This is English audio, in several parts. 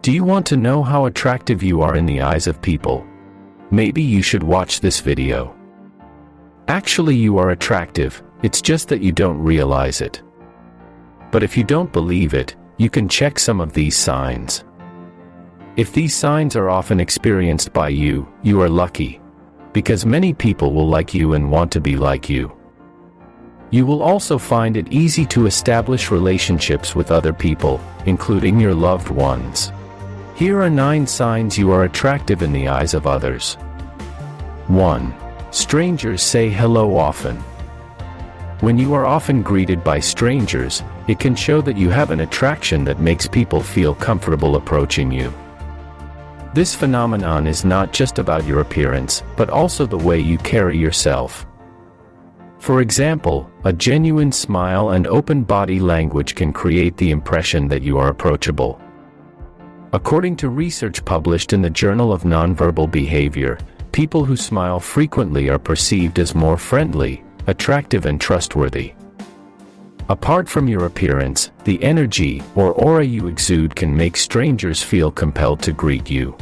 Do you want to know how attractive you are in the eyes of people? Maybe you should watch this video. Actually, you are attractive, it's just that you don't realize it. But if you don't believe it, you can check some of these signs. If these signs are often experienced by you, you are lucky. Because many people will like you and want to be like you. You will also find it easy to establish relationships with other people, including your loved ones. Here are 9 signs you are attractive in the eyes of others. 1. Strangers say hello often. When you are often greeted by strangers, it can show that you have an attraction that makes people feel comfortable approaching you. This phenomenon is not just about your appearance, but also the way you carry yourself. For example, a genuine smile and open body language can create the impression that you are approachable. According to research published in the Journal of Nonverbal Behavior, people who smile frequently are perceived as more friendly, attractive and trustworthy. Apart from your appearance, the energy or aura you exude can make strangers feel compelled to greet you.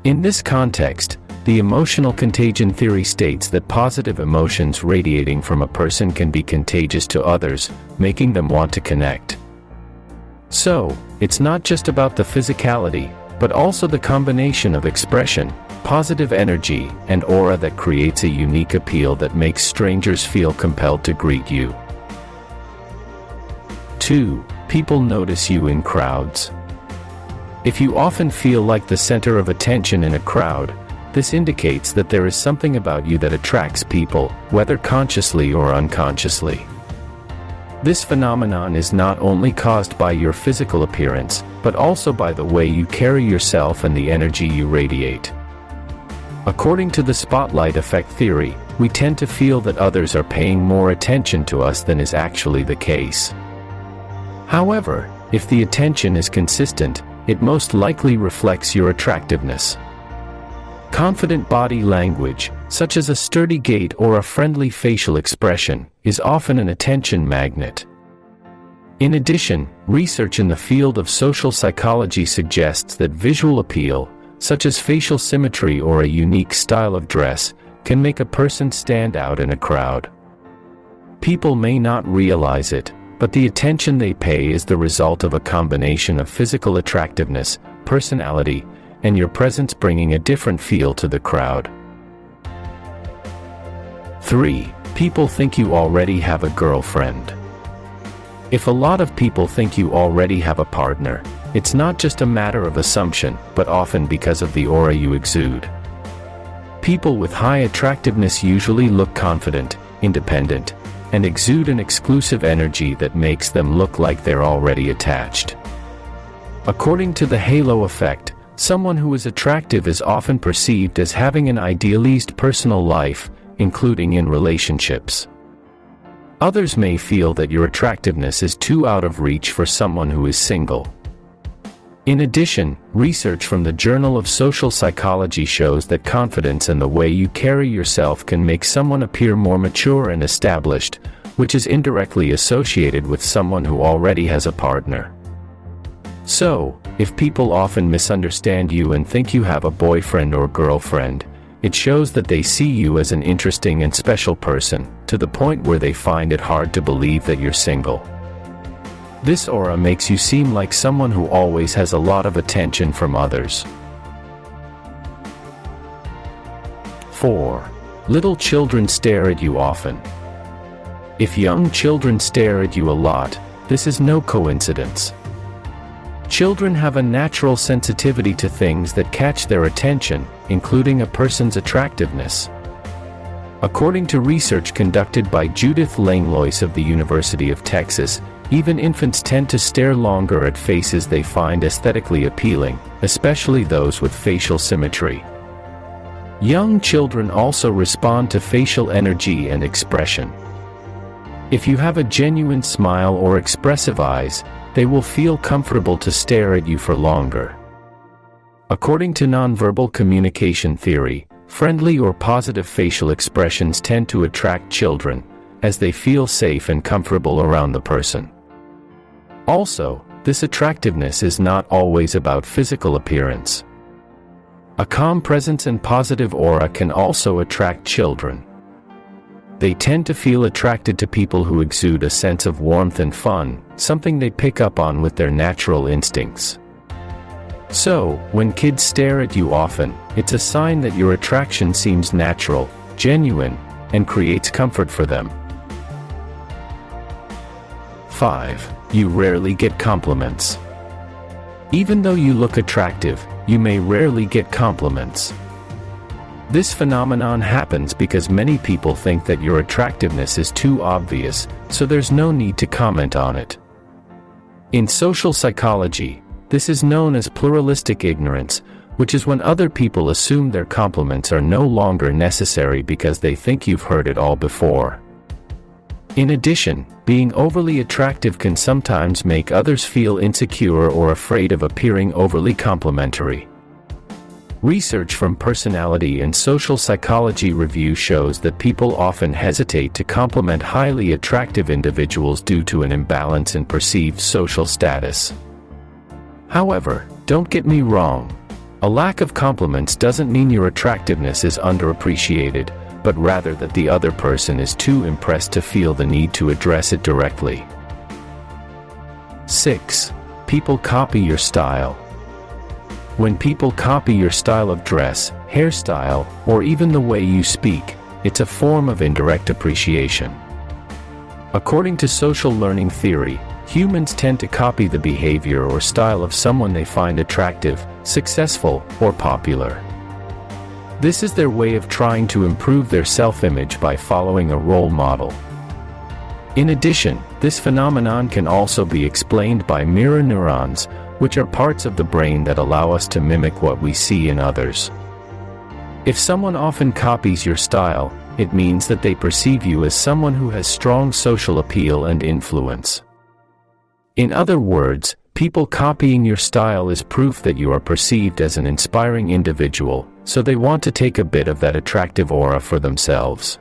In this context, the emotional contagion theory states that positive emotions radiating from a person can be contagious to others, making them want to connect. So, it's not just about the physicality, but also the combination of expression, positive energy, and aura that creates a unique appeal that makes strangers feel compelled to greet you. 2. People notice you in crowds. If you often feel like the center of attention in a crowd, this indicates that there is something about you that attracts people, whether consciously or unconsciously. This phenomenon is not only caused by your physical appearance, but also by the way you carry yourself and the energy you radiate. According to the spotlight effect theory, we tend to feel that others are paying more attention to us than is actually the case. However, if the attention is consistent, it most likely reflects your attractiveness. Confident body language, such as a sturdy gait or a friendly facial expression, is often an attention magnet. In addition, research in the field of social psychology suggests that visual appeal, such as facial symmetry or a unique style of dress, can make a person stand out in a crowd. People may not realize it, but the attention they pay is the result of a combination of physical attractiveness, personality, and your presence bringing a different feel to the crowd. 3. People think you already have a girlfriend. If a lot of people think you already have a partner, it's not just a matter of assumption, but often because of the aura you exude. People with high attractiveness usually look confident, independent, and exude an exclusive energy that makes them look like they're already attached. According to the halo effect, someone who is attractive is often perceived as having an idealized personal life, including in relationships. Others may feel that your attractiveness is too out of reach for someone who is single. In addition, research from the Journal of Social Psychology shows that confidence and the way you carry yourself can make someone appear more mature and established, which is indirectly associated with someone who already has a partner. So, if people often misunderstand you and think you have a boyfriend or girlfriend, it shows that they see you as an interesting and special person, to the point where they find it hard to believe that you're single. This aura makes you seem like someone who always has a lot of attention from others. 4. Little children stare at you often. If young children stare at you a lot, this is no coincidence. Children have a natural sensitivity to things that catch their attention, including a person's attractiveness. According to research conducted by Judith Langlois of the University of Texas, even infants tend to stare longer at faces they find aesthetically appealing, especially those with facial symmetry. Young children also respond to facial energy and expression. If you have a genuine smile or expressive eyes, they will feel comfortable to stare at you for longer. According to nonverbal communication theory, friendly or positive facial expressions tend to attract children, as they feel safe and comfortable around the person. Also, this attractiveness is not always about physical appearance. A calm presence and positive aura can also attract children. They tend to feel attracted to people who exude a sense of warmth and fun, something they pick up on with their natural instincts. So, when kids stare at you often, it's a sign that your attraction seems natural, genuine, and creates comfort for them. 5. You rarely get compliments. Even though you look attractive, you may rarely get compliments. This phenomenon happens because many people think that your attractiveness is too obvious, so there's no need to comment on it. In social psychology, this is known as pluralistic ignorance, which is when other people assume their compliments are no longer necessary because they think you've heard it all before. In addition, being overly attractive can sometimes make others feel insecure or afraid of appearing overly complimentary. Research from Personality and Social Psychology Review shows that people often hesitate to compliment highly attractive individuals due to an imbalance in perceived social status. However, don't get me wrong. A lack of compliments doesn't mean your attractiveness is underappreciated, but rather that the other person is too impressed to feel the need to address it directly. 6. People copy your style. When people copy your style of dress, hairstyle, or even the way you speak, it's a form of indirect appreciation. According to social learning theory, humans tend to copy the behavior or style of someone they find attractive, successful, or popular. This is their way of trying to improve their self-image by following a role model. In addition, this phenomenon can also be explained by mirror neurons, which are parts of the brain that allow us to mimic what we see in others. If someone often copies your style, it means that they perceive you as someone who has strong social appeal and influence. In other words, people copying your style is proof that you are perceived as an inspiring individual, so they want to take a bit of that attractive aura for themselves.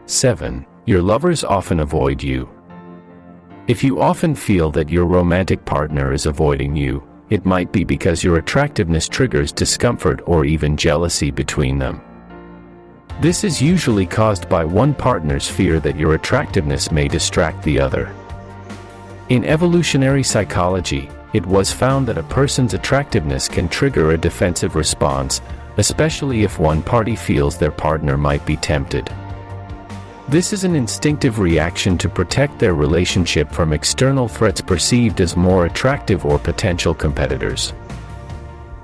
7. Your lovers often avoid you. If you often feel that your romantic partner is avoiding you, it might be because your attractiveness triggers discomfort or even jealousy between them. This is usually caused by one partner's fear that your attractiveness may distract the other. In evolutionary psychology, it was found that a person's attractiveness can trigger a defensive response, especially if one party feels their partner might be tempted. This is an instinctive reaction to protect their relationship from external threats perceived as more attractive or potential competitors.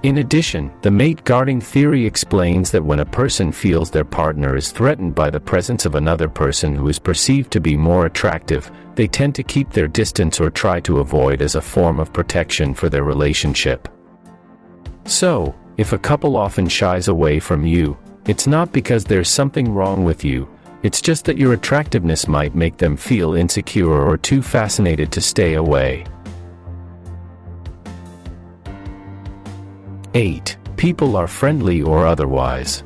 In addition, the mate guarding theory explains that when a person feels their partner is threatened by the presence of another person who is perceived to be more attractive, they tend to keep their distance or try to avoid as a form of protection for their relationship. So, if a couple often shies away from you, it's not because there's something wrong with you, it's just that your attractiveness might make them feel insecure or too fascinated to stay away. 8. People are friendly or otherwise.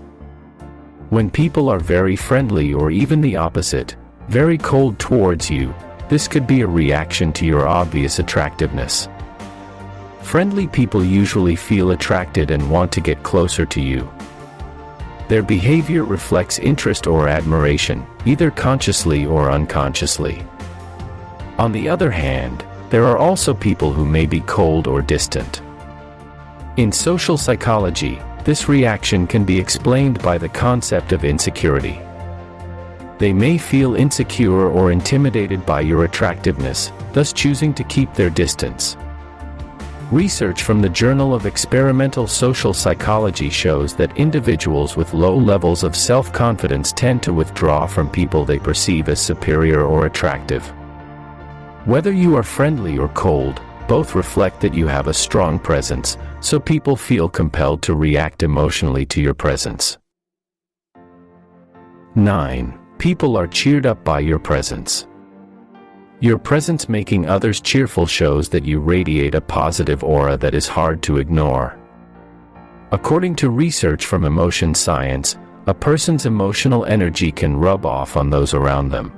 When people are very friendly or even the opposite, very cold towards you, this could be a reaction to your obvious attractiveness. Friendly people usually feel attracted and want to get closer to you. Their behavior reflects interest or admiration, either consciously or unconsciously. On the other hand, there are also people who may be cold or distant. In social psychology, this reaction can be explained by the concept of insecurity. They may feel insecure or intimidated by your attractiveness, thus choosing to keep their distance. Research from the Journal of Experimental Social Psychology shows that individuals with low levels of self-confidence tend to withdraw from people they perceive as superior or attractive. Whether you are friendly or cold, both reflect that you have a strong presence, so people feel compelled to react emotionally to your presence. 9. People are cheered up by your presence. Your presence making others cheerful shows that you radiate a positive aura that is hard to ignore. According to research from emotion science, a person's emotional energy can rub off on those around them.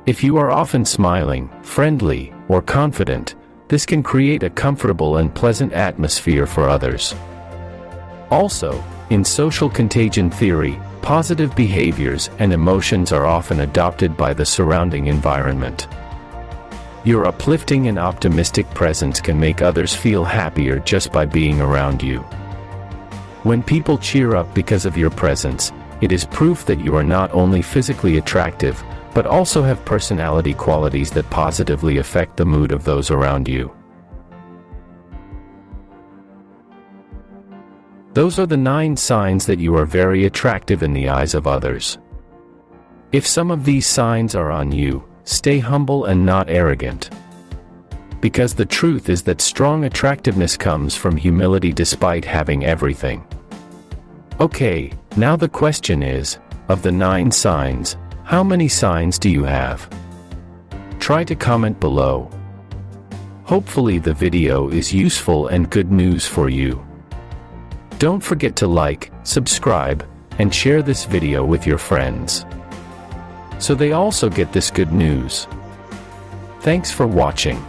If you are often smiling, friendly, or confident, this can create a comfortable and pleasant atmosphere for others. Also, in social contagion theory, positive behaviors and emotions are often adopted by the surrounding environment. Your uplifting and optimistic presence can make others feel happier just by being around you. When people cheer up because of your presence, it is proof that you are not only physically attractive, but also have personality qualities that positively affect the mood of those around you. Those are the 9 signs that you are very attractive in the eyes of others. If some of these signs are on you, stay humble and not arrogant. Because the truth is that strong attractiveness comes from humility despite having everything. Okay, now the question is, of the 9 signs, how many signs do you have? Try to comment below. Hopefully the video is useful and good news for you. Don't forget to like, subscribe, and share this video with your friends, so they also get this good news. Thanks for watching.